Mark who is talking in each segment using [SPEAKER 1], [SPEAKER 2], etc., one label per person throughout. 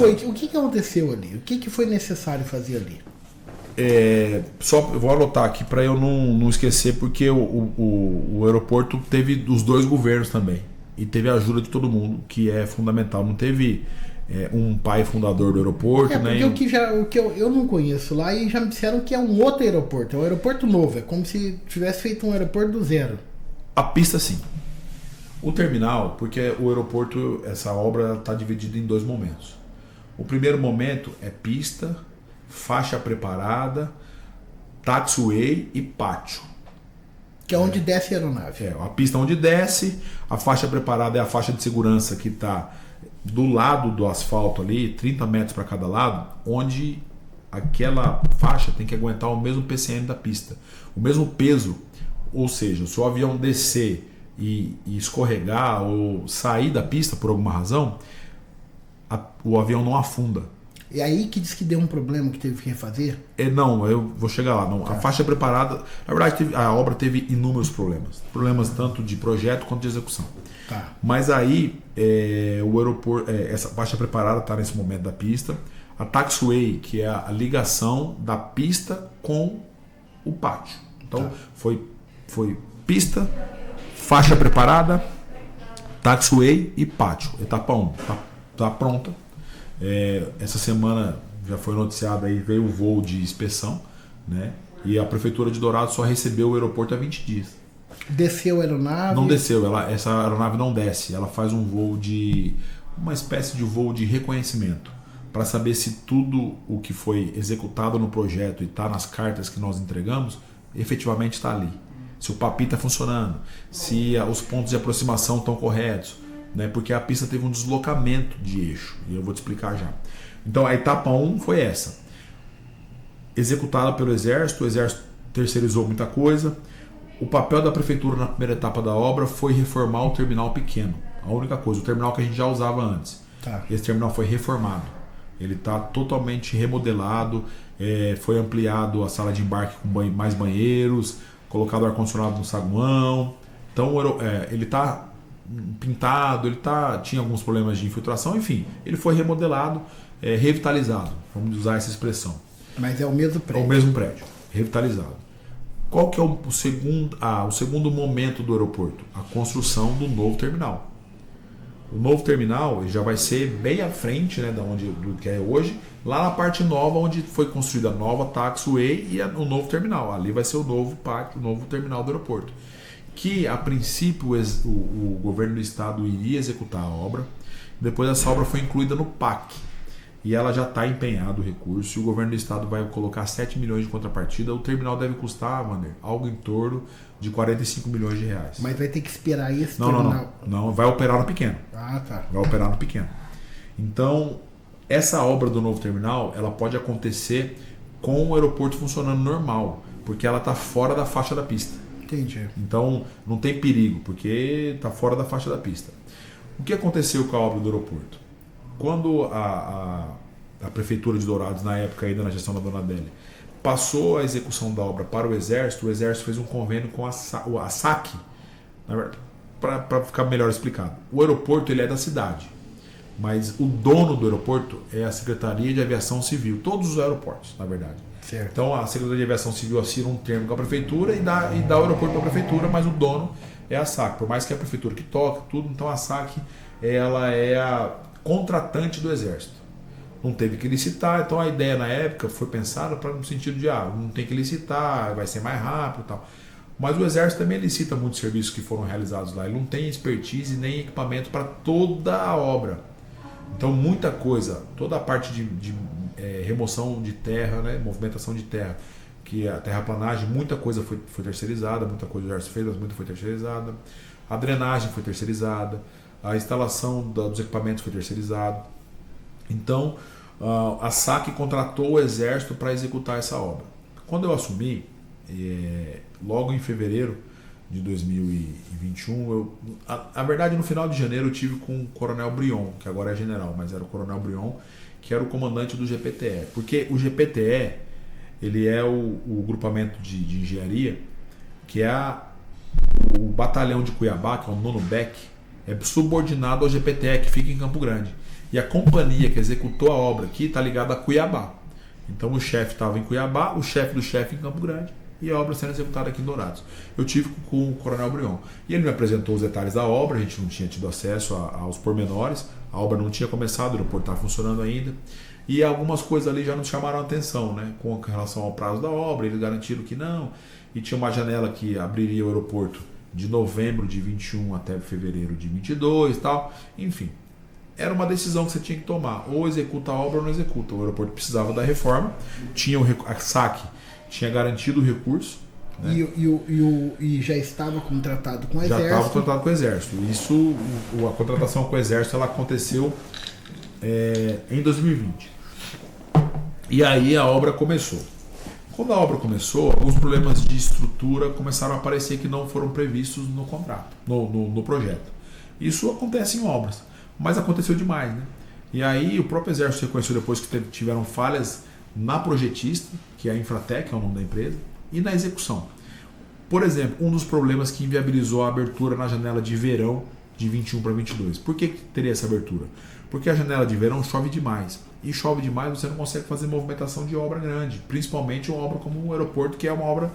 [SPEAKER 1] foi? O que aconteceu ali? O que foi necessário fazer ali?
[SPEAKER 2] Só eu vou anotar aqui para eu não esquecer, porque o aeroporto teve os dois governos também. E teve a ajuda de todo mundo, que é fundamental. Não teve um pai fundador do aeroporto.
[SPEAKER 1] Porque o que eu não conheço lá, e já me disseram que é um outro aeroporto. É um aeroporto novo. É como se tivesse feito um aeroporto do zero.
[SPEAKER 2] A pista, sim. O terminal, porque o aeroporto, essa obra está dividida em dois momentos. O primeiro momento é pista, faixa preparada, taxiway e pátio.
[SPEAKER 1] Que é onde desce a aeronave.
[SPEAKER 2] A pista onde desce, a faixa preparada é a faixa de segurança que está do lado do asfalto ali, 30 metros para cada lado, onde aquela faixa tem que aguentar o mesmo PCM da pista, o mesmo peso. Ou seja, se o avião descer e escorregar ou sair da pista por alguma razão, o avião não afunda.
[SPEAKER 1] E aí que diz que deu um problema que teve que refazer?
[SPEAKER 2] Não, eu vou chegar lá. Não. Tá. A faixa preparada, na verdade, a obra teve inúmeros problemas. Problemas tanto de projeto quanto de execução.
[SPEAKER 1] Tá.
[SPEAKER 2] Mas aí, o aeroporto, essa faixa preparada está nesse momento da pista. A taxiway, que é a ligação da pista com o pátio. Então, foi pista, faixa preparada, taxiway e pátio. Etapa 1 tá pronta. Essa semana já foi noticiado aí, veio o voo de inspeção, né? E a prefeitura de Dourados só recebeu o aeroporto há 20 dias.
[SPEAKER 1] Desceu a aeronave?
[SPEAKER 2] Não desceu, essa aeronave não desce, ela faz uma espécie de voo de reconhecimento, para saber se tudo o que foi executado no projeto e está nas cartas que nós entregamos, efetivamente está ali. Se o PAPI está funcionando, se os pontos de aproximação estão corretos, né? Porque a pista teve um deslocamento de eixo, e eu vou te explicar já. Então a etapa 1 foi essa, executada pelo Exército. O Exército terceirizou muita coisa. O papel da prefeitura na primeira etapa da obra foi reformar o terminal pequeno, a única coisa, o terminal que a gente já usava antes.
[SPEAKER 1] Tá.
[SPEAKER 2] Esse terminal foi reformado, ele está totalmente remodelado, foi ampliado a sala de embarque com mais banheiros, colocado ar-condicionado no saguão. Então ele está pintado, tinha alguns problemas de infiltração, enfim, ele foi remodelado, revitalizado, vamos usar essa expressão.
[SPEAKER 1] Mas é o mesmo prédio?
[SPEAKER 2] É o mesmo prédio, revitalizado. Qual que é o segundo momento do aeroporto? A construção do novo terminal. O novo terminal já vai ser bem à frente, né, do que é hoje, lá na parte nova, onde foi construída a nova taxiway e o novo terminal. Ali vai ser o novo terminal do aeroporto. Que a princípio o governo do estado iria executar a obra. Depois essa obra foi incluída no PAC e ela já está empenhado o recurso, e o governo do estado vai colocar 7 milhões de contrapartida. O terminal deve custar, Wander, algo em torno de 45 milhões de reais.
[SPEAKER 1] Mas vai ter que esperar esse terminal?
[SPEAKER 2] Não, vai operar no pequeno.
[SPEAKER 1] Ah, tá.
[SPEAKER 2] Vai operar no pequeno. Então, essa obra do novo terminal, ela pode acontecer com o aeroporto funcionando normal, porque ela está fora da faixa da pista.
[SPEAKER 1] Entendi.
[SPEAKER 2] Então não tem perigo, porque está fora da faixa da pista. O que aconteceu com a obra do aeroporto? Quando a prefeitura de Dourados, na época ainda na gestão da Dona Adélia, passou a execução da obra para o Exército fez um convênio com a SAC, para ficar melhor explicado. O aeroporto ele é da cidade, mas o dono do aeroporto é a Secretaria de Aviação Civil, todos os aeroportos, na verdade.
[SPEAKER 1] Certo.
[SPEAKER 2] Então a Secretaria de Aviação Civil assina um termo com a prefeitura e dá o aeroporto para a prefeitura, mas o dono é a SAC, por mais que é a prefeitura que toca tudo. Então a SAC ela é a contratante do Exército. Não teve que licitar, então a ideia na época foi pensada no sentido de não tem que licitar, vai ser mais rápido e tal. Mas o Exército também licita muitos serviços que foram realizados lá, ele não tem expertise nem equipamento para toda a obra. Então muita coisa, toda a parte de remoção de terra, né, movimentação de terra, que a terraplanagem, muita coisa foi terceirizada, muita coisa o Exército fez, mas muita foi terceirizada. A drenagem foi terceirizada, a instalação dos equipamentos foi terceirizada. Então a SAC contratou o Exército para executar essa obra. Quando eu assumi, logo em fevereiro de 2021, na verdade no final de janeiro eu tive com o Coronel Brion, que agora é general, mas era o Coronel Brion, que era o comandante do GPTE. Porque o GPTE ele é o grupamento de engenharia, que é o batalhão de Cuiabá, que é o 9º BEC, é subordinado ao GPTE, que fica em Campo Grande. E a companhia que executou a obra aqui está ligada a Cuiabá. Então o chefe estava em Cuiabá, o chefe do chefe em Campo Grande e a obra sendo executada aqui em Dourados. Eu tive com o Coronel Brion e ele me apresentou os detalhes da obra, a gente não tinha tido acesso aos pormenores, a obra não tinha começado, o aeroporto estava funcionando ainda e algumas coisas ali já nos chamaram a atenção, né? Com relação ao prazo da obra, eles garantiram que não, e tinha uma janela que abriria o aeroporto de novembro de 21 até fevereiro de 22 e tal, enfim. Era uma decisão que você tinha que tomar, ou executa a obra ou não executa. O aeroporto precisava da reforma, tinha a SAC tinha garantido o recurso. Né?
[SPEAKER 1] E já estava contratado com o
[SPEAKER 2] Já
[SPEAKER 1] Exército.
[SPEAKER 2] estava contratado com o Exército. Isso, a contratação com o Exército ela aconteceu em 2020. E aí a obra começou. Quando a obra começou, alguns problemas de estrutura começaram a aparecer que não foram previstos no contrato, no projeto. Isso acontece em obras. Mas aconteceu demais, né? E aí o próprio Exército reconheceu depois que tiveram falhas na projetista, que é a Infratec, é o nome da empresa, e na execução. Por exemplo, um dos problemas que inviabilizou a abertura na janela de verão de 21 para 22. Por que teria essa abertura? Porque a janela de verão chove demais. E chove demais, você não consegue fazer movimentação de obra grande, principalmente uma obra como um aeroporto, que é uma obra,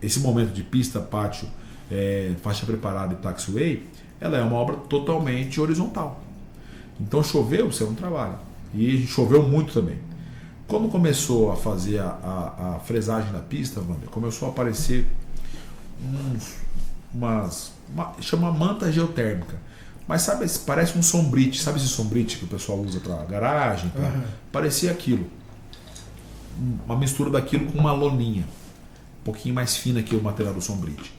[SPEAKER 2] esse momento de pista, pátio, faixa preparada e taxiway, ela é uma obra totalmente horizontal. Então choveu, você não trabalha. E choveu muito também. Quando começou a fazer a fresagem da pista, Wander, começou a aparecer chama manta geotérmica. Mas sabe, parece um sombrite. Sabe esse sombrite que o pessoal usa para garagem? Parecia aquilo. Uma mistura daquilo com uma loninha. Um pouquinho mais fina que o material do sombrite.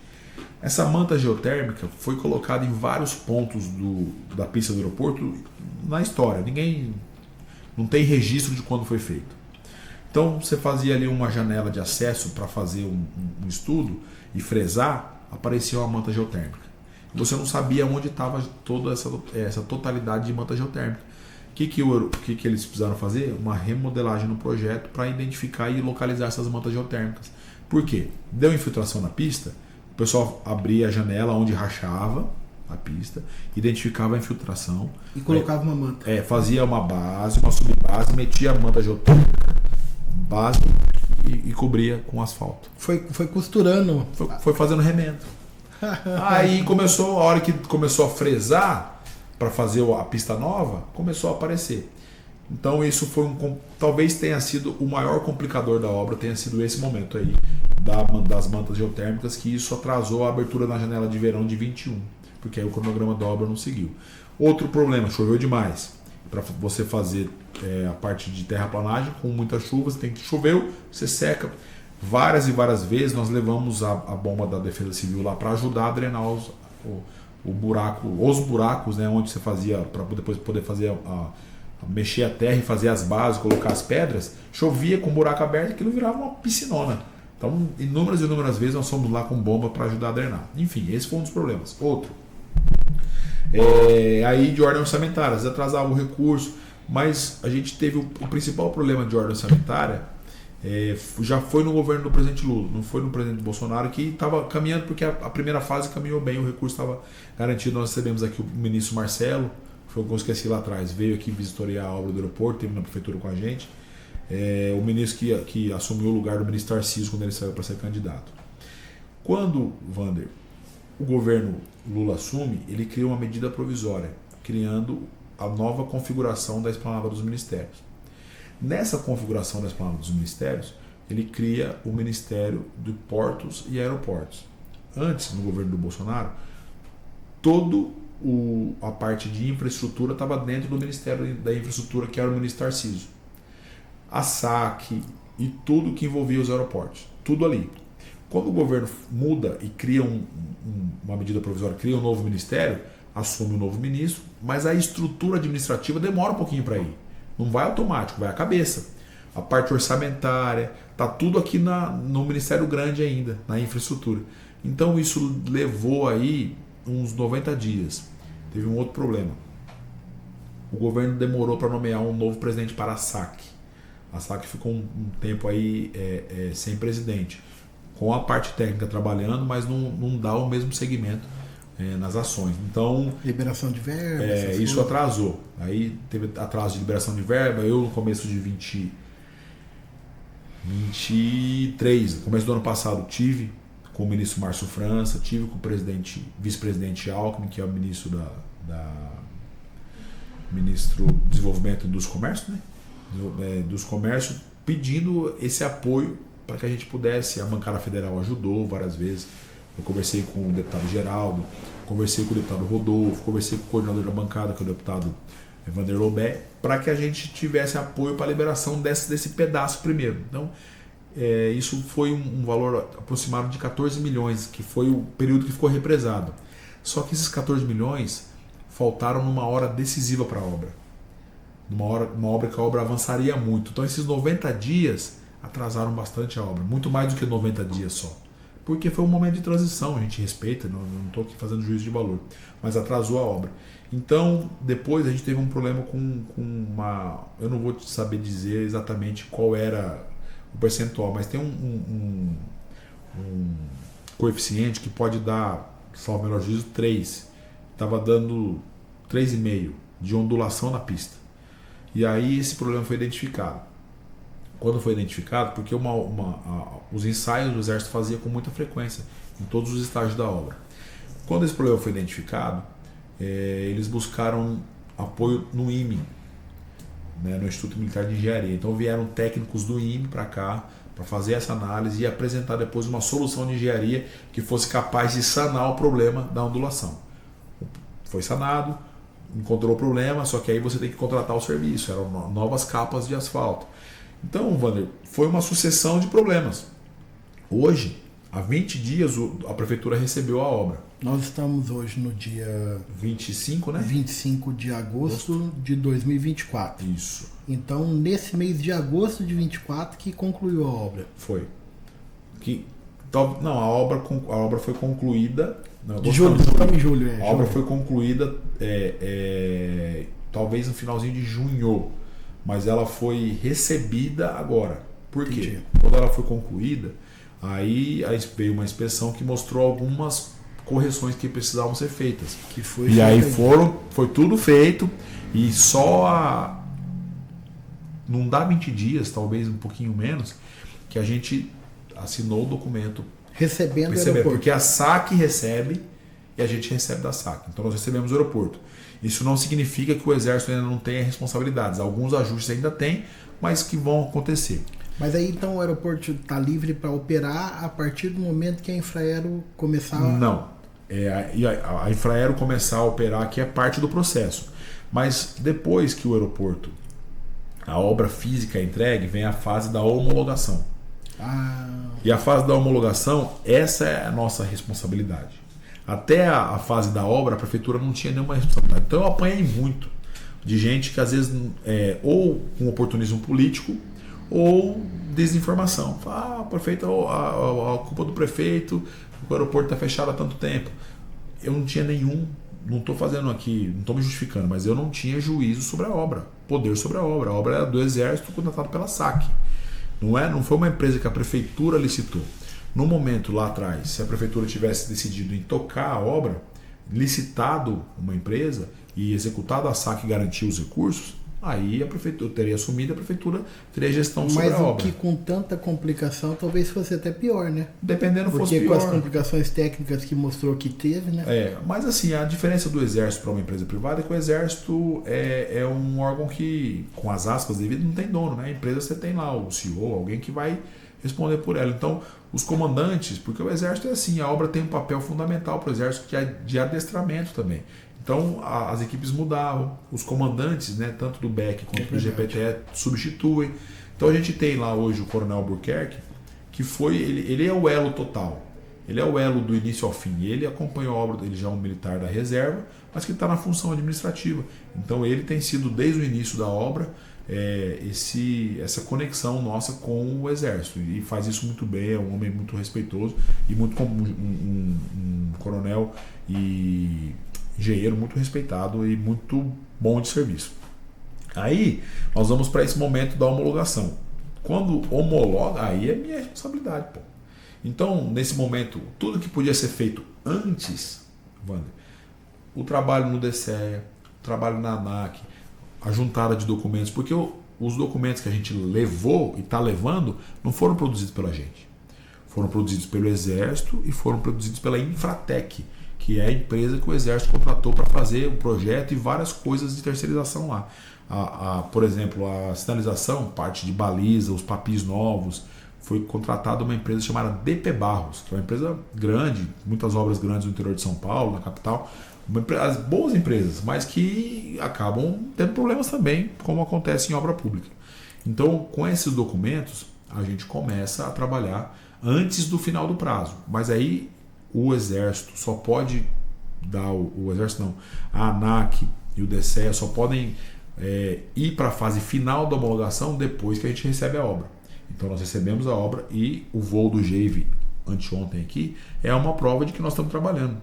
[SPEAKER 2] Essa manta geotérmica foi colocada em vários pontos da pista do aeroporto na história. Ninguém não tem registro de quando foi feito. Então você fazia ali uma janela de acesso para fazer um estudo e fresar, aparecia uma manta geotérmica. Você não sabia onde estava toda essa totalidade de manta geotérmica. O que eles precisaram fazer? Uma remodelagem no projeto para identificar e localizar essas mantas geotérmicas. Por quê? Deu infiltração na pista, o pessoal abria a janela onde rachava a pista, identificava a infiltração.
[SPEAKER 1] E colocava uma manta.
[SPEAKER 2] Fazia uma base, uma subbase, metia a manta geotérmica, base e cobria com asfalto.
[SPEAKER 1] Foi costurando.
[SPEAKER 2] Foi fazendo remendo. Aí começou, a hora que começou a fresar para fazer a pista nova, começou a aparecer. Então isso foi talvez tenha sido o maior complicador da obra, tenha sido esse momento aí das mantas geotérmicas, que isso atrasou a abertura na janela de verão de 21, porque aí o cronograma da obra não seguiu. Outro problema, choveu demais. Para você fazer a parte de terraplanagem, com muita chuva, choveu, você seca. Várias e várias vezes nós levamos a bomba da Defesa Civil lá para ajudar a drenar os buracos, né, onde você fazia, para depois poder fazer mexer a terra e fazer as bases, colocar as pedras. Chovia com o buraco aberto e aquilo virava uma piscinona. Então, inúmeras e inúmeras vezes nós fomos lá com bomba para ajudar a drenar. Enfim, esse foi um dos problemas. Outro, aí de ordem orçamentária, às vezes atrasava o recurso, mas a gente teve o principal problema de ordem orçamentária. Já foi no governo do presidente Lula, não foi no presidente Bolsonaro, que estava caminhando, porque a primeira fase caminhou bem, o recurso estava garantido. Nós recebemos aqui o ministro Marcelo, foi o que eu esqueci lá atrás, veio aqui vistoriar a obra do aeroporto, teve na prefeitura com a gente. O ministro que assumiu o lugar do ministro Tarcísio quando ele saiu para ser candidato. Quando, Wander, o governo Lula assume, ele cria uma medida provisória, criando a nova configuração da esplanada dos ministérios. Nessa configuração da esplanada dos ministérios, ele cria o Ministério de Portos e Aeroportos. Antes, no governo do Bolsonaro, toda a parte de infraestrutura estava dentro do Ministério da Infraestrutura, que era o ministro Tarcísio. A SAC e tudo que envolvia os aeroportos. Tudo ali. Quando o governo muda e cria uma medida provisória, cria um novo ministério, assume um novo ministro, mas a estrutura administrativa demora um pouquinho para ir. Não vai automático, vai à cabeça. A parte orçamentária, está tudo aqui no Ministério Grande ainda, na infraestrutura. Então isso levou aí uns 90 dias. Teve um outro problema. O governo demorou para nomear um novo presidente para a SAC. A SAC ficou um tempo aí sem presidente, com a parte técnica trabalhando, mas não dá o mesmo segmento nas ações. Então,
[SPEAKER 1] Liberação de verba.
[SPEAKER 2] isso atrasou. Aí teve atraso de liberação de verba. Eu, no começo de 23, no começo do ano passado, tive com o ministro Márcio França, tive com o vice-presidente Alckmin, que é o ministro ministro do Desenvolvimento dos Comércios, né? Dos Comércios, pedindo esse apoio para que a gente pudesse. A bancada federal ajudou várias vezes. Eu conversei com o deputado Geraldo, conversei com o deputado Rodolfo, conversei com o coordenador da bancada, que é o deputado Evander Lobé, para que a gente tivesse apoio para a liberação desse pedaço primeiro. Então, isso foi um valor aproximado de 14 milhões, que foi o período que ficou represado. Só que esses 14 milhões faltaram numa hora decisiva para a obra. Uma obra que a obra avançaria muito. Então, esses 90 dias atrasaram bastante a obra, muito mais do que 90 dias só. Porque foi um momento de transição, a gente respeita, não estou aqui fazendo juízo de valor, mas atrasou a obra. Então, depois a gente teve um problema com uma... Eu não vou saber dizer exatamente qual era o percentual, mas tem um coeficiente que pode dar, salvo o melhor juízo, 3. Estava dando 3,5 de ondulação na pista. E aí esse problema foi identificado. Quando foi identificado, porque os ensaios do Exército fazia com muita frequência, em todos os estágios da obra. Quando esse problema foi identificado, eles buscaram apoio no IME, né, no Instituto Militar de Engenharia. Então vieram técnicos do IME para cá, para fazer essa análise e apresentar depois uma solução de engenharia que fosse capaz de sanar o problema da ondulação. Foi sanado, encontrou o problema, só que aí você tem que contratar o serviço, eram novas capas de asfalto. Então, Wander, foi uma sucessão de problemas. Hoje, há 20 dias, a prefeitura recebeu a obra.
[SPEAKER 1] Nós estamos hoje no dia
[SPEAKER 2] 25, né?
[SPEAKER 1] 25 de agosto de 2024.
[SPEAKER 2] Isso.
[SPEAKER 1] Então, nesse mês de agosto de 24 que concluiu a obra.
[SPEAKER 2] Foi. Não, a obra foi concluída...
[SPEAKER 1] De julho, estamos em julho.
[SPEAKER 2] A obra foi concluída talvez no finalzinho de junho, mas ela foi recebida agora. Por quê?
[SPEAKER 1] Entendi.
[SPEAKER 2] Quando ela foi concluída, aí veio uma inspeção que mostrou algumas correções que precisavam ser feitas. E aí foi tudo feito e não dá 20 dias, talvez um pouquinho menos, que a gente assinou o documento
[SPEAKER 1] recebendo o aeroporto.
[SPEAKER 2] Porque a SAC recebe e a gente recebe da SAC. Então nós recebemos o aeroporto. Isso não significa que o Exército ainda não tenha responsabilidades. Alguns ajustes ainda tem, mas que vão acontecer.
[SPEAKER 1] Mas aí então o aeroporto está livre para operar a partir do momento que a Infraero começar...
[SPEAKER 2] Não. A Infraero começar a operar aqui é parte do processo. Mas depois que o aeroporto, a obra física é entregue, vem a fase da homologação. E a fase da homologação, essa é a nossa responsabilidade. Até a fase da obra, a prefeitura não tinha nenhuma responsabilidade. Então eu apanhei muito de gente que às vezes ou com oportunismo político ou desinformação. Prefeito, a culpa do prefeito, o aeroporto está fechado há tanto tempo. Eu não tinha nenhum, não estou fazendo aqui, não estou me justificando, mas eu não tinha juízo sobre a obra, poder sobre a obra. A obra era do Exército, contratada pela SAC. Não foi uma empresa que a prefeitura licitou. No momento lá atrás, se a prefeitura tivesse decidido em tocar a obra, licitado uma empresa e executado a SAC e garantir os recursos, aí a prefeitura teria assumido, a prefeitura teria gestão sobre a obra.
[SPEAKER 1] Mas o que com tanta complicação talvez fosse até pior, né?
[SPEAKER 2] Dependendo fosse pior.
[SPEAKER 1] Porque com as complicações técnicas que mostrou que teve, né?
[SPEAKER 2] Mas assim, a diferença do Exército para uma empresa privada é que o Exército é um órgão que, com as aspas devidas, não tem dono, né? A empresa você tem lá o CEO, alguém que vai responder por ela. Então, os comandantes, porque o Exército é assim, a obra tem um papel fundamental para o Exército de adestramento também. Então as equipes mudavam, os comandantes, né, tanto do BEC quanto do GPTE substituem. Então a gente tem lá hoje o Coronel Albuquerque, que ele é o elo total, ele é o elo do início ao fim. Ele acompanhou a obra, ele já é um militar da reserva, mas que está na função administrativa. Então ele tem sido desde o início da obra essa conexão nossa com o Exército, e faz isso muito bem. É um homem muito respeitoso e muito um coronel e engenheiro muito respeitado e muito bom de serviço. Aí nós vamos para esse momento da homologação. Quando homologa, aí é minha responsabilidade, pô. Então, nesse momento, tudo que podia ser feito antes, Wander, o trabalho no DCEA, o trabalho na ANAC, a juntada de documentos, porque os documentos que a gente levou e está levando não foram produzidos pela gente. Foram produzidos pelo Exército e foram produzidos pela Infratec, que é a empresa que o Exército contratou para fazer o projeto e várias coisas de terceirização lá. Por exemplo, a sinalização, parte de baliza, os papéis novos, foi contratada uma empresa chamada DP Barros, que é uma empresa grande, muitas obras grandes no interior de São Paulo, na capital, as boas empresas, mas que acabam tendo problemas também, como acontece em obra pública. Então, com esses documentos, a gente começa a trabalhar antes do final do prazo. Mas aí o Exército só pode dar, o Exército não, a ANAC e o DCEA só podem ir para a fase final da homologação depois que a gente recebe a obra. Então nós recebemos a obra e o voo do GEIV anteontem aqui é uma prova de que nós estamos trabalhando.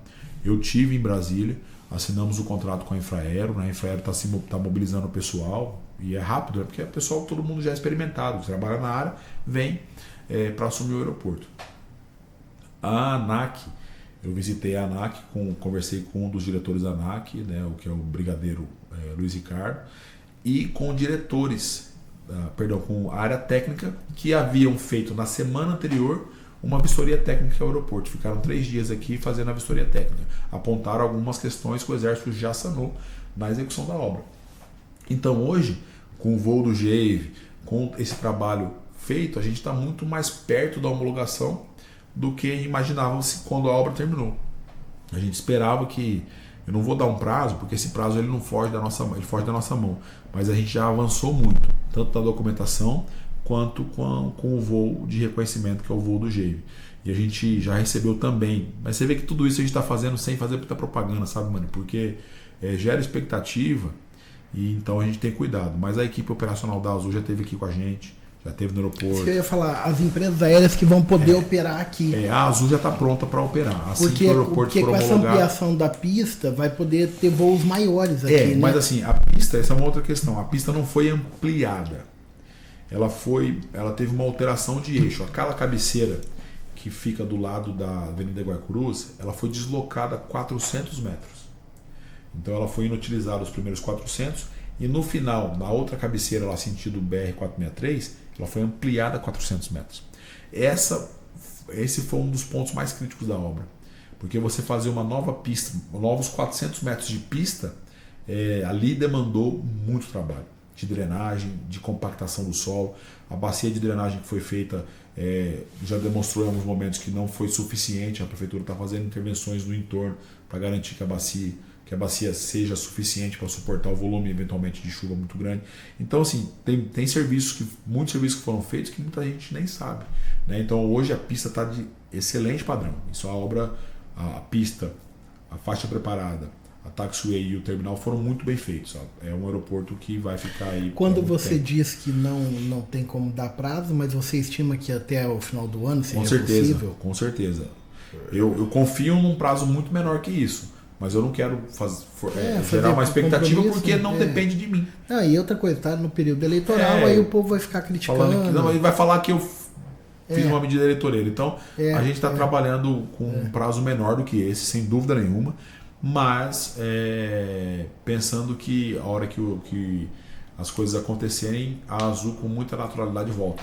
[SPEAKER 2] Eu tive em Brasília, assinamos o contrato com a Infraero, né? A Infraero está mobilizando o pessoal e é rápido, porque o pessoal, todo mundo já é experimentado, trabalha na área, vem para assumir o aeroporto. A ANAC, eu visitei a ANAC, conversei com um dos diretores da ANAC, né, o que é o brigadeiro Luiz Ricardo, e com diretores, com a área técnica, que haviam feito na semana anterior uma vistoria técnica ao aeroporto. Ficaram 3 dias aqui fazendo a vistoria técnica. Apontaram algumas questões que o Exército já sanou na execução da obra. Então hoje, com o voo do GEIV, com esse trabalho feito, a gente está muito mais perto da homologação do que imaginávamos quando a obra terminou. A gente esperava que, eu não vou dar um prazo, porque esse prazo ele não foge da nossa mão, ele foge da nossa mão, mas a gente já avançou muito, tanto na documentação quanto com o voo de reconhecimento, que é o voo do GEIV. E a gente já recebeu também, mas você vê que tudo isso a gente está fazendo sem fazer muita propaganda, sabe, mano? Porque gera expectativa e então a gente tem cuidado. Mas a equipe operacional da Azul já esteve aqui com a gente, já esteve no aeroporto.
[SPEAKER 1] Você ia falar, as empresas aéreas que vão poder operar aqui.
[SPEAKER 2] A Azul já está pronta para operar. Assim que o aeroporto
[SPEAKER 1] porque
[SPEAKER 2] for
[SPEAKER 1] com essa
[SPEAKER 2] homologado,
[SPEAKER 1] ampliação da pista vai poder ter voos maiores aqui, né?
[SPEAKER 2] Mas assim, a pista, essa é uma outra questão. A pista não foi ampliada. Ela teve uma alteração de eixo. Aquela cabeceira que fica do lado da Avenida Guaicurus, ela foi deslocada 400 metros. Então ela foi inutilizada os primeiros 400 e no final, na outra cabeceira lá sentido BR-463, ela foi ampliada 400 metros. Esse foi um dos pontos mais críticos da obra. Porque você fazer uma nova pista, novos 400 metros de pista, ali demandou muito trabalho. De drenagem, de compactação do solo. A bacia de drenagem que foi feita já demonstrou em alguns momentos que não foi suficiente. A prefeitura está fazendo intervenções no entorno para garantir que a bacia seja suficiente para suportar o volume eventualmente de chuva muito grande. Então assim, tem muitos serviços que foram feitos que muita gente nem sabe, né? Então hoje a pista está de excelente padrão. Isso a pista, a faixa preparada, a taxiway e o terminal foram muito bem feitos. É um aeroporto que vai ficar aí.
[SPEAKER 1] Quando você diz que não tem como dar prazo, mas você estima que até o final do ano seria possível?
[SPEAKER 2] Com certeza. Eu confio num prazo muito menor que isso, mas eu não quero gerar uma expectativa porque não depende de mim.
[SPEAKER 1] E outra coisa, tá no período eleitoral, aí o povo vai ficar criticando.
[SPEAKER 2] Ele vai falar que eu fiz uma medida eleitoreira. Então a gente está trabalhando com um prazo menor do que esse, sem dúvida nenhuma. Mas pensando que a hora que as coisas acontecerem, a Azul com muita naturalidade volta.